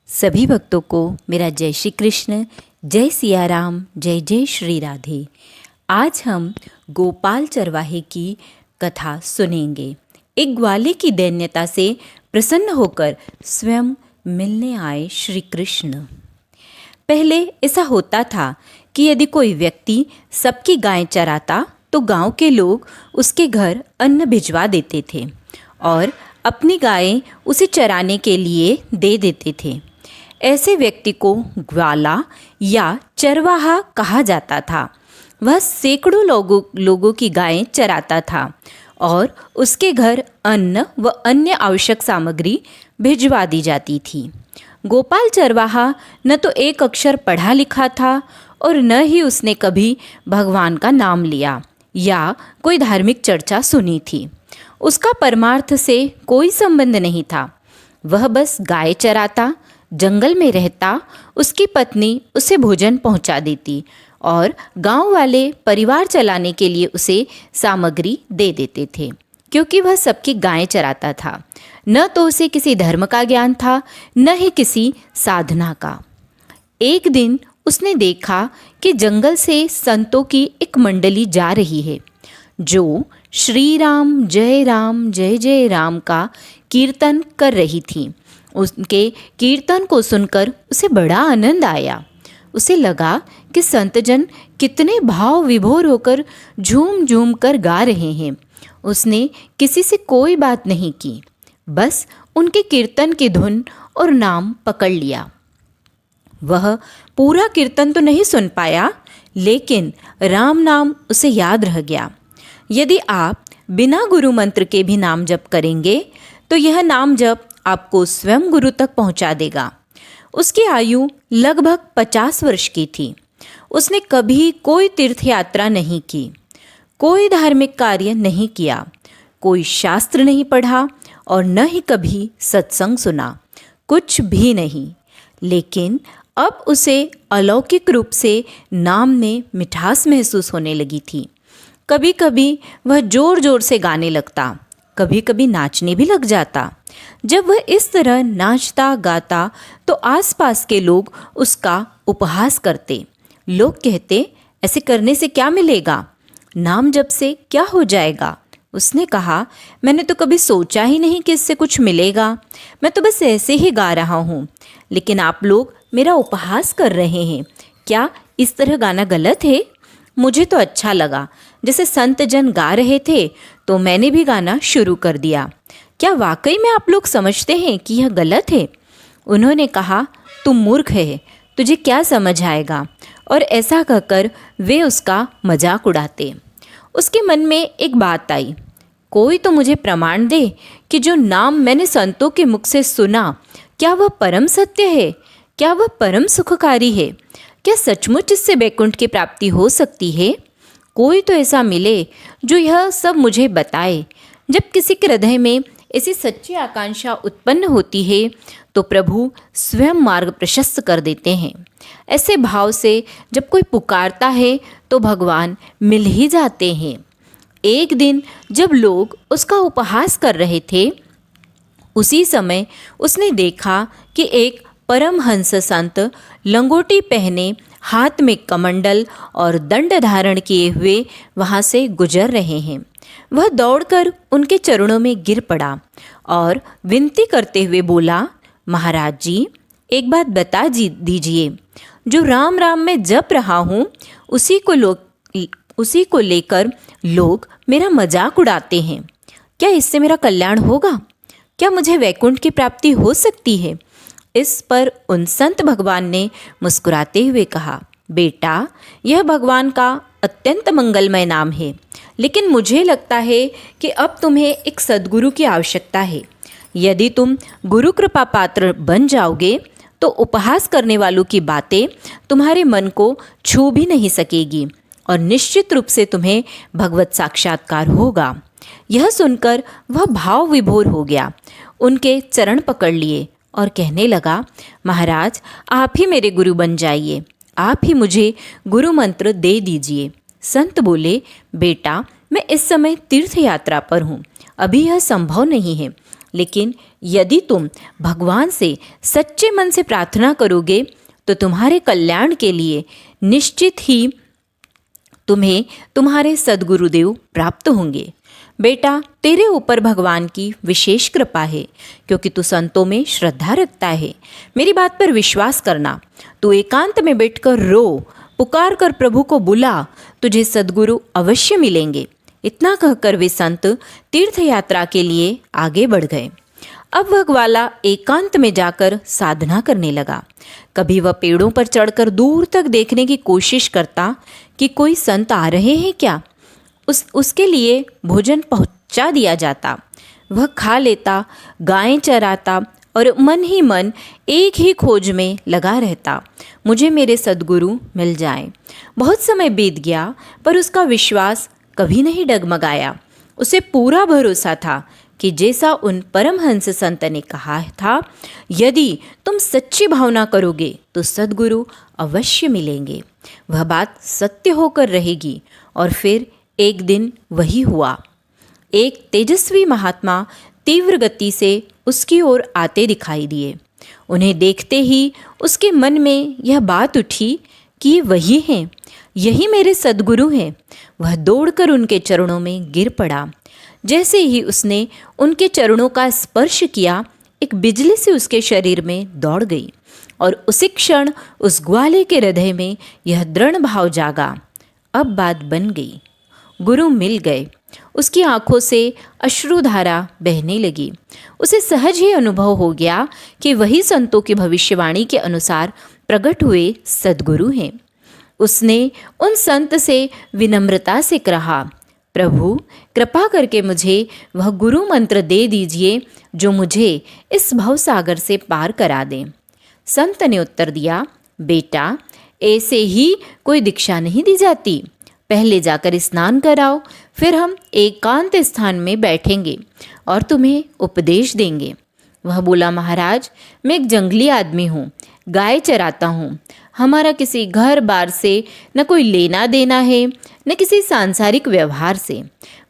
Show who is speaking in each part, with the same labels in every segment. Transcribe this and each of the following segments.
Speaker 1: सभी भक्तों को मेरा जय श्री कृष्ण, जय सिया राम, जय जय श्री राधे। आज हम गोपाल चरवाहे की कथा सुनेंगे। एक ग्वाले की दैन्यता से प्रसन्न होकर स्वयं मिलने आए श्री कृष्ण। पहले ऐसा होता था कि यदि कोई व्यक्ति सबकी गायें चराता तो गांव के लोग उसके घर अन्न भिजवा देते थे और अपनी गायें उसे चराने के लिए दे देते थे। ऐसे व्यक्ति को ग्वाला या चरवाहा कहा जाता था। वह सैकड़ों लोगों की गायें चराता था और उसके घर अन्न व अन्य आवश्यक सामग्री भिजवा दी जाती थी। गोपाल चरवाहा न तो एक अक्षर पढ़ा लिखा था और न ही उसने कभी भगवान का नाम लिया या कोई धार्मिक चर्चा सुनी थी। उसका परमार्थ से कोई संबंध नहीं था। वह बस गाय चराता, जंगल में रहता, उसकी पत्नी उसे भोजन पहुंचा देती और गांव वाले परिवार चलाने के लिए उसे सामग्री दे देते थे, क्योंकि वह सबकी गायें चराता था। न तो उसे किसी धर्म का ज्ञान था, न ही किसी साधना का। एक दिन उसने देखा कि जंगल से संतों की एक मंडली जा रही है, जो श्री राम जय जय राम का कीर्तन कर रही थी। उनके कीर्तन को सुनकर उसे बड़ा आनंद आया। उसे लगा कि संतजन कितने भाव विभोर होकर झूम झूम कर गा रहे हैं। उसने किसी से कोई बात नहीं की, बस उनके कीर्तन की धुन और नाम पकड़ लिया। वह पूरा कीर्तन तो नहीं सुन पाया, लेकिन राम नाम उसे याद रह गया। यदि आप बिना गुरु मंत्र के भी नाम जप करेंगे तो यह नाम जप आपको स्वयं गुरु तक पहुंचा देगा। उसकी आयु लगभग 50 वर्ष की थी। उसने कभी कोई तीर्थ यात्रा नहीं की, कोई धार्मिक कार्य नहीं किया, कोई शास्त्र नहीं पढ़ा और न ही कभी सत्संग सुना, कुछ भी नहीं। लेकिन अब उसे अलौकिक रूप से नाम में मिठास महसूस होने लगी थी। कभी कभी वह जोर जोर से गाने लगता, कभी कभी नाचने भी लग जाता। जब वह इस तरह नाचता गाता तो आसपास के लोग उसका उपहास करते। लोग कहते, ऐसे करने से क्या मिलेगा, नाम जप से क्या हो जाएगा। उसने कहा, मैंने तो कभी सोचा ही नहीं कि इससे कुछ मिलेगा, मैं तो बस ऐसे ही गा रहा हूँ, लेकिन आप लोग मेरा उपहास कर रहे हैं। क्या इस तरह गाना गलत है? मुझे तो अच्छा लगा। जैसे संत जन गा रहे थे तो मैंने भी गाना शुरू कर दिया। क्या वाकई में आप लोग समझते हैं कि यह गलत है? उन्होंने कहा, तुम मूर्ख है, तुझे क्या समझ आएगा। और ऐसा कहकर वे उसका मजाक उड़ाते। उसके मन में एक बात आई, कोई तो मुझे प्रमाण दे कि जो नाम मैंने संतों के मुख से सुना, क्या वह परम सत्य है? क्या वह परम सुखकारी है? क्या सचमुच इससे वैकुंठ की प्राप्ति हो सकती है? कोई तो ऐसा मिले जो यह सब मुझे बताए। जब किसी के हृदय में ऐसी सच्ची आकांक्षा उत्पन्न होती है तो प्रभु स्वयं मार्ग प्रशस्त कर देते हैं। ऐसे भाव से जब कोई पुकारता है तो भगवान मिल ही जाते हैं। एक दिन जब लोग उसका उपहास कर रहे थे, उसी समय उसने देखा कि एक परमहंस संत लंगोटी पहने, हाथ में कमंडल और दंड धारण किए हुए वहाँ से गुजर रहे हैं। वह दौड़कर उनके चरणों में गिर पड़ा और विनती करते हुए बोला, महाराज जी, एक बात बता दीजिए, जो राम राम मैं जप रहा हूँ उसी को लेकर लोग मेरा मजाक उड़ाते हैं। क्या इससे मेरा कल्याण होगा? क्या मुझे वैकुंठ की प्राप्ति हो सकती है? इस पर उन संत भगवान ने मुस्कुराते हुए कहा, बेटा, यह भगवान का अत्यंत मंगलमय नाम है, लेकिन मुझे लगता है कि अब तुम्हें एक सद्गुरु की आवश्यकता है। यदि तुम गुरु कृपा पात्र बन जाओगे तो उपहास करने वालों की बातें तुम्हारे मन को छू भी नहीं सकेगी और निश्चित रूप से तुम्हें भगवत साक्षात्कार होगा। यह सुनकर वह भाव विभोर हो गया, उनके चरण पकड़ लिए और कहने लगा, महाराज, आप ही मेरे गुरु बन जाइए, आप ही मुझे गुरु मंत्र दे दीजिए। संत बोले, बेटा, मैं इस समय तीर्थ यात्रा पर हूँ, अभी यह संभव नहीं है, लेकिन यदि तुम भगवान से सच्चे मन से प्रार्थना करोगे तो तुम्हारे कल्याण के लिए निश्चित ही तुम्हें तुम्हारे सद्गुरुदेव प्राप्त होंगे। बेटा, तेरे ऊपर भगवान की विशेष कृपा है क्योंकि तू संतों में श्रद्धा रखता है। मेरी बात पर विश्वास करना। तू एकांत में बैठकर रो, पुकार कर प्रभु को बुला, तुझे सद्गुरु अवश्य मिलेंगे। इतना कहकर वे संत तीर्थ यात्रा के लिए आगे बढ़ गए। अब वह ग्वाला एकांत में जाकर साधना करने लगा। कभी वह पेड़ों पर चढ़कर दूर तक देखने की कोशिश करता कि कोई संत आ रहे हैं क्या। उसके लिए भोजन पहुंचा दिया जाता। वह खा लेता, गायें चराता और मन ही मन एक ही खोज में लगा रहता, मुझे मेरे सद्गुरु मिल जाएं। बहुत समय बीत गया पर उसका विश्वास कभी नहीं डगमगाया। उसे पूरा भरोसा था कि जैसा उन परमहंस संत ने कहा था, यदि तुम सच्ची भावना करोगे तो सद्गुरु अवश्य मिलेंगे। वह बात सत्य होकर रहेगी। और फिर एक दिन वही हुआ। एक तेजस्वी महात्मा तीव्र गति से उसकी ओर आते दिखाई दिए। उन्हें देखते ही उसके मन में यह बात उठी कि ये वही हैं, यही मेरे सद्गुरु हैं। वह दौड़कर उनके चरणों में गिर पड़ा। जैसे ही उसने उनके चरणों का स्पर्श किया, एक बिजली से उसके शरीर में दौड़ गई और उसी क्षण उस ग्वाले के हृदय में यह दृढ़ भाव जागा, अब बात बन गई, गुरु मिल गए। उसकी आंखों से अश्रुधारा बहने लगी। उसे सहज ही अनुभव हो गया कि वही संतों की भविष्यवाणी के अनुसार प्रकट हुए सद्गुरु हैं। उसने उन संत से विनम्रता से कहा, प्रभु कृपा करके मुझे वह गुरु मंत्र दे दीजिए जो मुझे इस भवसागर से पार करा दें। संत ने उत्तर दिया, बेटा ऐसे ही कोई दीक्षा नहीं दी जाती। पहले जाकर स्नान कराओ, फिर हम एकांत स्थान में बैठेंगे और तुम्हें उपदेश देंगे। वह बोला, महाराज मैं एक जंगली आदमी हूँ, गाय चराता हूँ। हमारा किसी घर बार से न कोई लेना देना है न किसी सांसारिक व्यवहार से।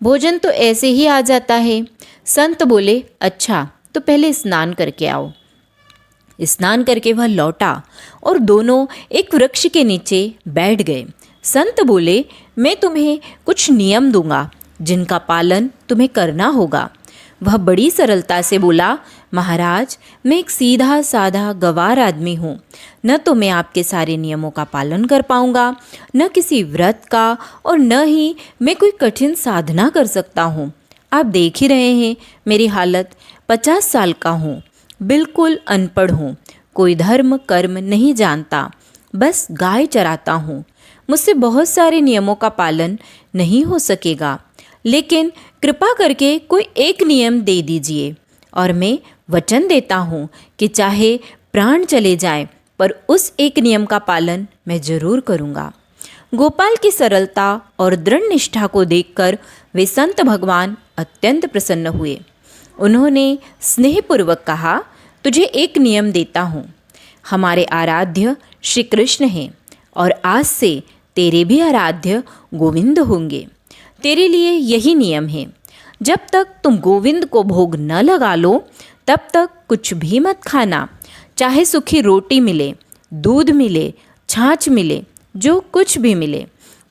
Speaker 1: भोजन तो ऐसे ही आ जाता है। संत बोले, अच्छा तो पहले स्नान करके आओ। स्नान करके वह लौटा और दोनों एक वृक्ष के नीचे बैठ गए। संत बोले, मैं तुम्हें कुछ नियम दूंगा जिनका पालन तुम्हें करना होगा। वह बड़ी सरलता से बोला, महाराज मैं एक सीधा साधा गंवार आदमी हूँ, न तो मैं आपके सारे नियमों का पालन कर पाऊँगा, न किसी व्रत का, और न ही मैं कोई कठिन साधना कर सकता हूँ। आप देख ही रहे हैं मेरी हालत। 50 साल का हूँ, बिल्कुल अनपढ़ हूँ, कोई धर्म कर्म नहीं जानता, बस गाय चराता हूँ। मुझसे बहुत सारे नियमों का पालन नहीं हो सकेगा, लेकिन कृपा करके कोई एक नियम दे दीजिए और मैं वचन देता हूँ कि चाहे प्राण चले जाएं, पर उस एक नियम का पालन मैं जरूर करूँगा। गोपाल की सरलता और दृढ़ निष्ठा को देखकर वे संत भगवान अत्यंत प्रसन्न हुए। उन्होंने स्नेहपूर्वक कहा, तुझे एक नियम देता हूँ। हमारे आराध्य श्री कृष्ण हैं और आज से तेरे भी आराध्य गोविंद होंगे। तेरे लिए यही नियम है, जब तक तुम गोविंद को भोग न लगा लो तब तक कुछ भी मत खाना। चाहे सूखी रोटी मिले, दूध मिले, छाछ मिले, जो कुछ भी मिले,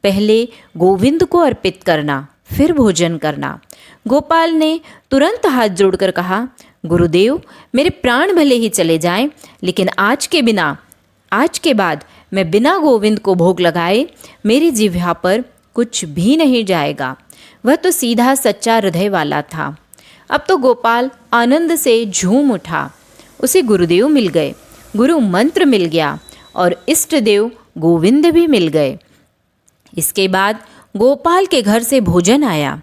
Speaker 1: पहले गोविंद को अर्पित करना, फिर भोजन करना। गोपाल ने तुरंत हाथ जोड़कर कहा, गुरुदेव मेरे प्राण भले ही चले जाएं, लेकिन आज के बाद मैं बिना गोविंद को भोग लगाए मेरी जिह्वा पर कुछ भी नहीं जाएगा। वह तो सीधा सच्चा हृदय वाला था। अब तो गोपाल आनंद से झूम उठा। उसे गुरुदेव मिल गए, गुरु मंत्र मिल गया और इष्ट देव गोविंद भी मिल गए। इसके बाद गोपाल के घर से भोजन आया।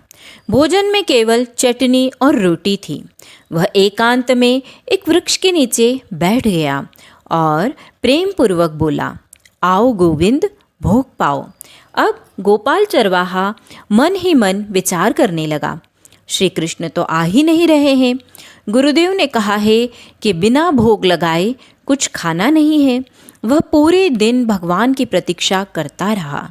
Speaker 1: भोजन में केवल चटनी और रोटी थी। वह एकांत में एक वृक्ष के नीचे बैठ गया और प्रेम पूर्वक बोला, आओ गोविंद भोग पाओ। अब गोपाल चरवाहा मन ही मन विचार करने लगा, श्री कृष्ण तो आ ही नहीं रहे हैं। गुरुदेव ने कहा है कि बिना भोग लगाए कुछ खाना नहीं है। वह पूरे दिन भगवान की प्रतीक्षा करता रहा।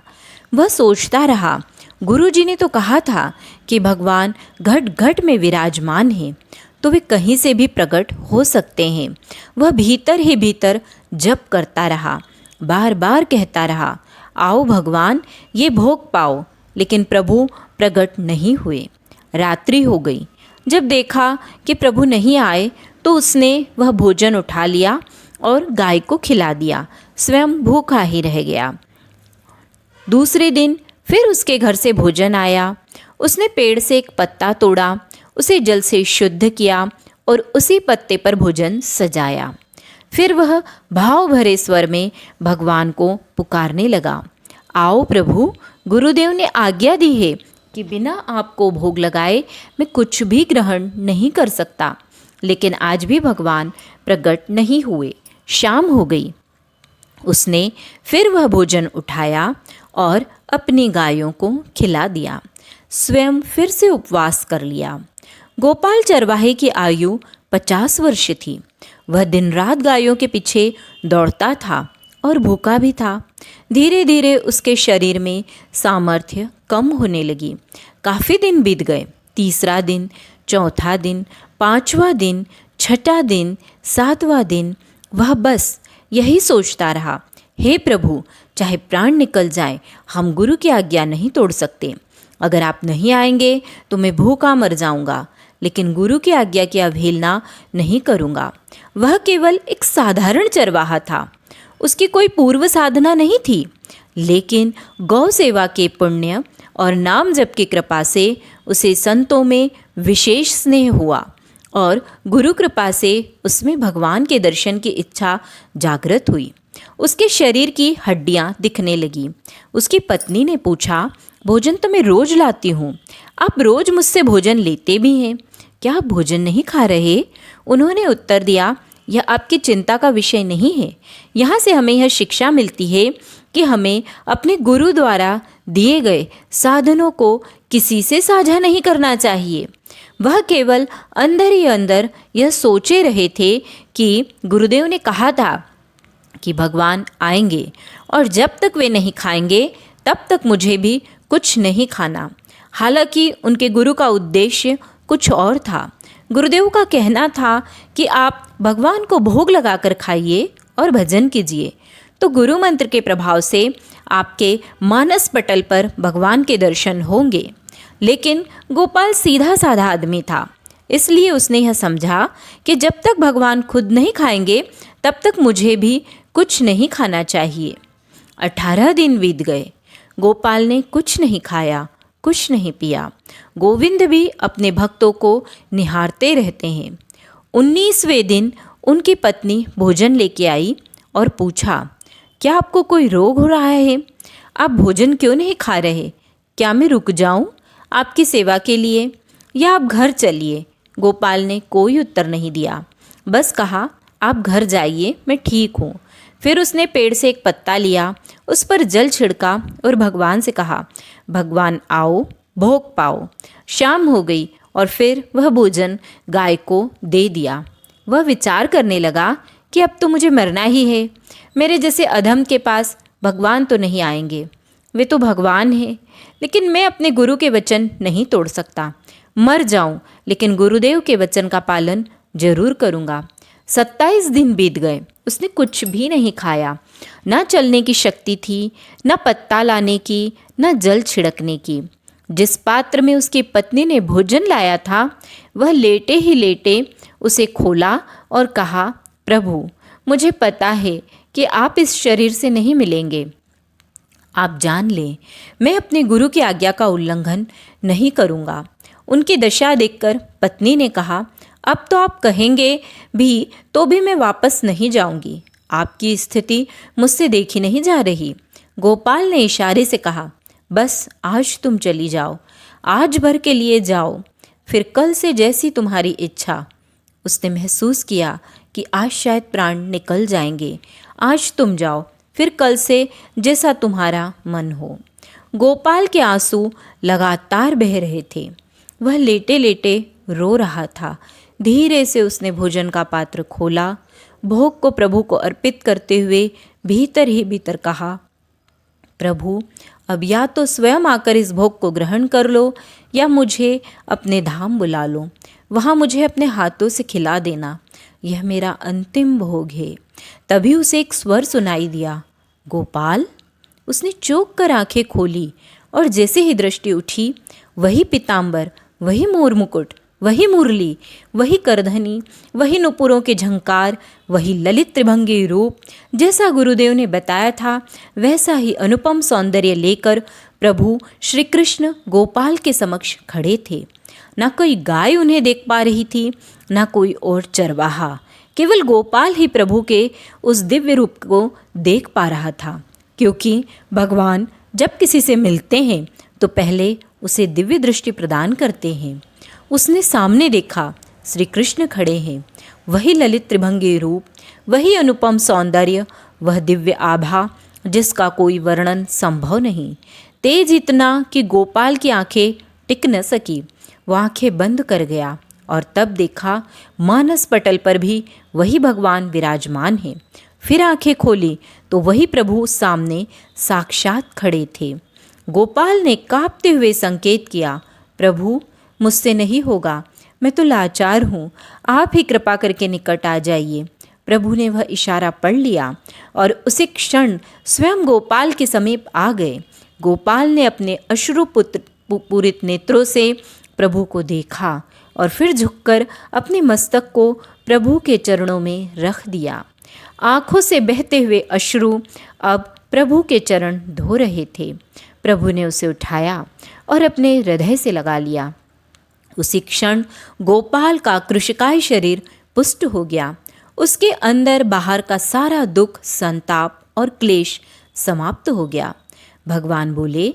Speaker 1: वह सोचता रहा, गुरुजी ने तो कहा था कि भगवान घट घट में विराजमान है, तो वे कहीं से भी प्रकट हो सकते हैं। वह भीतर ही भीतर जप करता रहा, बार बार कहता रहा, आओ भगवान, ये भोग पाओ। लेकिन प्रभु प्रकट नहीं हुए। रात्रि हो गई। जब देखा कि प्रभु नहीं आए तो उसने वह भोजन उठा लिया और गाय को खिला दिया, स्वयं भूखा ही रह गया। दूसरे दिन फिर उसके घर से भोजन आया। उसने पेड़ से एक पत्ता तोड़ा, उसे जल से शुद्ध किया और उसी पत्ते पर भोजन सजाया। फिर वह भाव भरे स्वर में भगवान को पुकारने लगा, आओ प्रभु, गुरुदेव ने आज्ञा दी है कि बिना आपको भोग लगाए मैं कुछ भी ग्रहण नहीं कर सकता। लेकिन आज भी भगवान प्रकट नहीं हुए। शाम हो गई। उसने फिर वह भोजन उठाया और अपनी गायों को खिला दिया, स्वयं फिर से उपवास कर लिया। गोपाल चरवाहे की आयु 50 वर्ष थी। वह दिन रात गायों के पीछे दौड़ता था और भूखा भी था। धीरे धीरे उसके शरीर में सामर्थ्य कम होने लगी। काफ़ी दिन बीत गए। तीसरा दिन, चौथा दिन, पांचवा दिन, छठा दिन, सातवां दिन, वह बस यही सोचता रहा, हे प्रभु, चाहे प्राण निकल जाए, हम गुरु की आज्ञा नहीं तोड़ सकते। अगर आप नहीं आएंगे तो मैं भूखा मर जाऊंगा, लेकिन गुरु की आज्ञा की अवहेलना नहीं करूंगा। वह केवल एक साधारण चरवाहा था। उसकी कोई पूर्व साधना नहीं थी, लेकिन गौ सेवा के पुण्य और नाम जप की कृपा से उसे संतों में विशेष स्नेह हुआ और गुरु कृपा से उसमें भगवान के दर्शन की इच्छा जागृत हुई। उसके शरीर की हड्डियां दिखने लगी। उसकी पत्नी ने पूछा, भोजन तो मैं रोज लाती हूँ, आप रोज मुझसे भोजन लेते भी हैं, क्या आप भोजन नहीं खा रहे? उन्होंने उत्तर दिया, यह आपकी चिंता का विषय नहीं है। यहाँ से हमें यह शिक्षा मिलती है कि हमें अपने गुरु द्वारा दिए गए साधनों को किसी से साझा नहीं करना चाहिए। वह केवल अंदर ही अंदर यह सोचे रहे थे कि गुरुदेव ने कहा था कि भगवान आएंगे और जब तक वे नहीं खाएंगे तब तक मुझे भी कुछ नहीं खाना। हालांकि उनके गुरु का उद्देश्य कुछ और था। गुरुदेव का कहना था कि आप भगवान को भोग लगाकर खाइए और भजन कीजिए, तो गुरु मंत्र के प्रभाव से आपके मानस पटल पर भगवान के दर्शन होंगे। लेकिन गोपाल सीधा साधा आदमी था, इसलिए उसने यह समझा कि जब तक भगवान खुद नहीं खाएंगे तब तक मुझे भी कुछ नहीं खाना चाहिए। 18 दिन बीत गए। गोपाल ने कुछ नहीं खाया, कुछ नहीं पिया। गोविंद भी अपने भक्तों को निहारते रहते हैं। 19वें दिन उनकी पत्नी भोजन लेके आई और पूछा, क्या आपको कोई रोग हो रहा है? आप भोजन क्यों नहीं खा रहे? क्या मैं रुक जाऊं आपकी सेवा के लिए, या आप घर चलिए? गोपाल ने कोई उत्तर नहीं दिया, बस कहा, आप घर जाइए, मैं ठीक हूँ। फिर उसने पेड़ से एक पत्ता लिया, उस पर जल छिड़का और भगवान से कहा, भगवान आओ, भोग पाओ। शाम हो गई और फिर वह भोजन गाय को दे दिया। वह विचार करने लगा कि अब तो मुझे मरना ही है। मेरे जैसे अधम के पास भगवान तो नहीं आएंगे, वे तो भगवान हैं, लेकिन मैं अपने गुरु के वचन नहीं तोड़ सकता। मर जाऊं लेकिन गुरुदेव के वचन का पालन जरूर करूंगा। 27 दिन बीत गए। उसने कुछ भी नहीं खाया। न चलने की शक्ति थी, न पत्ता लाने की, न जल छिड़कने की। जिस पात्र में उसकी पत्नी ने भोजन लाया था, वह लेटे ही लेटे उसे खोला और कहा, प्रभु, मुझे पता है कि आप इस शरीर से नहीं मिलेंगे। आप जान लें, मैं अपने गुरु की आज्ञा का उल्लंघन नहीं करूँगा। उनकी दशा देखकर पत्नी ने कहा, अब तो आप कहेंगे भी तो भी मैं वापस नहीं जाऊंगी। आपकी स्थिति मुझसे देखी नहीं जा रही। गोपाल ने इशारे से कहा, बस आज तुम चली जाओ, आज भर के लिए जाओ, फिर कल से जैसी तुम्हारी इच्छा। उसने महसूस किया कि आज शायद प्राण निकल जाएंगे। आज तुम जाओ, फिर कल से जैसा तुम्हारा मन हो। गोपाल के आंसू लगातार बह रहे थे। वह लेटे लेटे रो रहा था। धीरे से उसने भोजन का पात्र खोला, भोग को प्रभु को अर्पित करते हुए भीतर ही भीतर कहा, प्रभु, अब या तो स्वयं आकर इस भोग को ग्रहण कर लो, या मुझे अपने धाम बुला लो, वहाँ मुझे अपने हाथों से खिला देना, यह मेरा अंतिम भोग है। तभी उसे एक स्वर सुनाई दिया, गोपाल। उसने चौंक कर आंखें खोली और जैसे ही दृष्टि उठी, वही पीतांबर, वही मोर मुकुट, वही मुरली, वही करधनी, वही नुपुरों के झंकार, वही ललित त्रिभंगी रूप, जैसा गुरुदेव ने बताया था वैसा ही अनुपम सौंदर्य लेकर प्रभु श्री कृष्ण गोपाल के समक्ष खड़े थे। ना कोई गाय उन्हें देख पा रही थी, ना कोई और चरवाहा, केवल गोपाल ही प्रभु के उस दिव्य रूप को देख पा रहा था। क्योंकि भगवान जब किसी से मिलते हैं तो पहले उसे दिव्य दृष्टि प्रदान करते हैं। उसने सामने देखा, श्री कृष्ण खड़े हैं, वही ललित त्रिभंगी रूप, वही अनुपम सौंदर्य, वह दिव्य आभा जिसका कोई वर्णन संभव नहीं, तेज इतना कि गोपाल की आंखें टिक न सकी। वह आंखें बंद कर गया और तब देखा मानस पटल पर भी वही भगवान विराजमान हैं। फिर आंखें खोली तो वही प्रभु सामने साक्षात खड़े थे। गोपाल ने कांपते हुए संकेत किया, प्रभु मुझसे नहीं होगा, मैं तो लाचार हूँ, आप ही कृपा करके निकट आ जाइए। प्रभु ने वह इशारा पढ़ लिया और उसी क्षण स्वयं गोपाल के समीप आ गए। गोपाल ने अपने अश्रुपूरित नेत्रों से प्रभु को देखा और फिर झुककर अपने मस्तक को प्रभु के चरणों में रख दिया। आँखों से बहते हुए अश्रु अब प्रभु के चरण धो रहे थे। प्रभु ने उसे उठाया और अपने हृदय से लगा लिया। उसी क्षण गोपाल का कृशिकाय शरीर पुष्ट हो गया। उसके अंदर बाहर का सारा दुख, संताप और क्लेश समाप्त हो गया। भगवान बोले,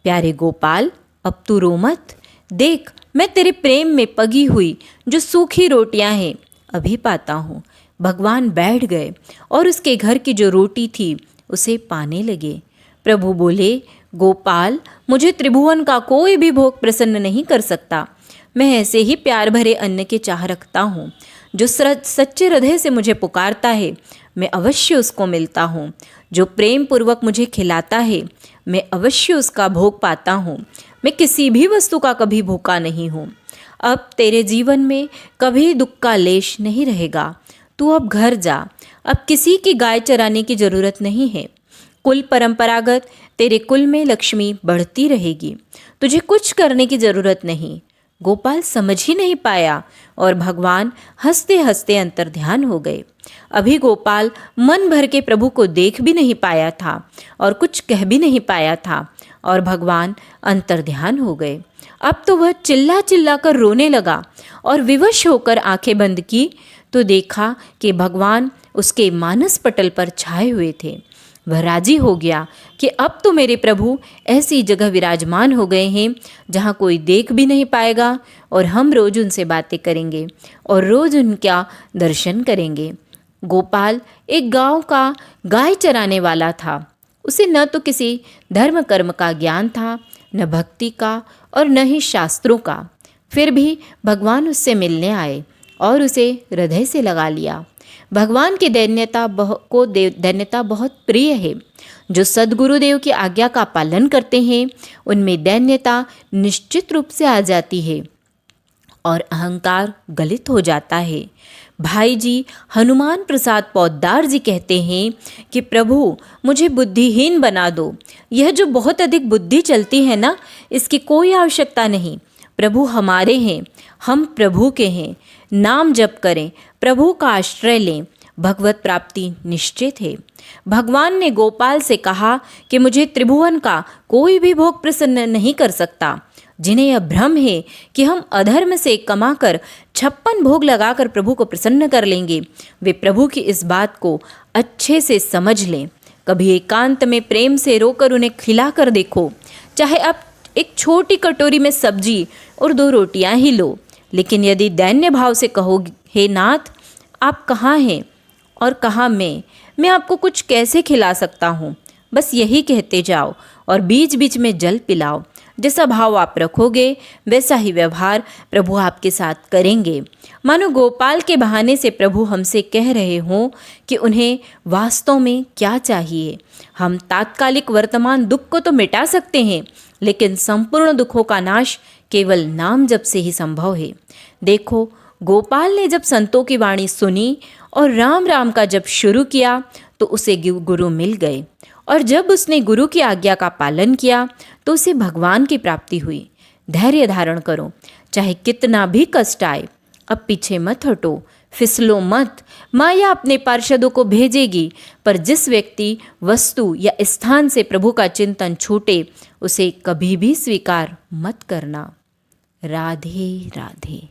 Speaker 1: प्यारे गोपाल, अब तू रो मत। देख, मैं तेरे प्रेम में पगी हुई जो सूखी रोटियां हैं अभी पाता हूँ। भगवान बैठ गए और उसके घर की जो रोटी थी उसे पाने लगे। प्रभु बोले, गोपाल, मुझे त्रिभुवन का कोई भी भोग प्रसन्न नहीं कर सकता। मैं ऐसे ही प्यार भरे अन्न की चाह रखता हूँ। जो सच्चे हृदय से मुझे पुकारता है, मैं अवश्य उसको मिलता हूँ। जो प्रेम पूर्वक मुझे खिलाता है, मैं अवश्य उसका भोग पाता हूँ। मैं किसी भी वस्तु का कभी भूखा नहीं हूँ। अब तेरे जीवन में कभी दुख का लेश नहीं रहेगा। तू अब घर जा। अब किसी की गाय चराने की जरूरत नहीं है। कुल परंपरागत तेरे कुल में लक्ष्मी बढ़ती रहेगी। तुझे कुछ करने की जरूरत नहीं। गोपाल समझ ही नहीं पाया और भगवान हंसते हंसते अंतर्ध्यान हो गए। अभी गोपाल मन भर के प्रभु को देख भी नहीं पाया था और कुछ कह भी नहीं पाया था और भगवान अंतर्ध्यान हो गए। अब तो वह चिल्ला चिल्ला कर रोने लगा और विवश होकर आंखें बंद की तो देखा कि भगवान उसके मानस पटल पर छाए हुए थे। वह राजी हो गया कि अब तो मेरे प्रभु ऐसी जगह विराजमान हो गए हैं जहाँ कोई देख भी नहीं पाएगा और हम रोज उनसे बातें करेंगे और रोज उनका दर्शन करेंगे। गोपाल एक गांव का गाय चराने वाला था। उसे न तो किसी धर्म कर्म का ज्ञान था, न भक्ति का और न ही शास्त्रों का। फिर भी भगवान उससे मिलने आए और उसे हृदय से लगा लिया। भगवान की दैन्यता बहुत प्रिय है। जो सद्गुरुदेव की आज्ञा का पालन करते हैं उनमें दैन्यता निश्चित रूप से आ जाती है और अहंकार गलित हो जाता है। भाई जी हनुमान प्रसाद पौद्दार जी कहते हैं कि प्रभु मुझे बुद्धिहीन बना दो। यह जो बहुत अधिक बुद्धि चलती है ना, इसकी कोई आवश्यकता नहीं। प्रभु हमारे हैं, हम प्रभु के हैं। नाम जप करें, प्रभु का आश्रय लें, भगवत प्राप्ति निश्चित है। भगवान ने गोपाल से कहा कि मुझे त्रिभुवन का कोई भी भोग प्रसन्न नहीं कर सकता। जिन्हें यह भ्रम है कि हम अधर्म से कमाकर 56 भोग लगाकर प्रभु को प्रसन्न कर लेंगे, वे प्रभु की इस बात को अच्छे से समझ लें। कभी एकांत में प्रेम से रोकर उन्हें खिलाकर देखो। चाहे आप एक छोटी कटोरी में सब्जी और 2 रोटियां ही लो, लेकिन यदि दैन्य भाव से कहो, हे नाथ आप कहाँ हैं और कहाँ मैं आपको कुछ कैसे खिला सकता हूँ, बस यही कहते जाओ और बीच बीच में जल पिलाओ। जैसा भाव आप रखोगे वैसा ही व्यवहार प्रभु आपके साथ करेंगे। मानो गोपाल के बहाने से प्रभु हमसे कह रहे हों कि उन्हें वास्तव में क्या चाहिए। हम तात्कालिक वर्तमान दुख को तो मिटा सकते हैं, लेकिन संपूर्ण दुखों का नाश केवल नाम जप से ही संभव है। देखो, गोपाल ने जब संतों की वाणी सुनी और राम राम का जप शुरू किया तो उसे गुरु मिल गए, और जब उसने गुरु की आज्ञा का पालन किया तो उसे भगवान की प्राप्ति हुई। धैर्य धारण करो, चाहे कितना भी कष्ट आए। अब पीछे मत हटो, फिसलो मत। माया अपने पार्षदों को भेजेगी, पर जिस व्यक्ति, वस्तु या स्थान से प्रभु का चिंतन छूटे उसे कभी भी स्वीकार मत करना। राधे राधे।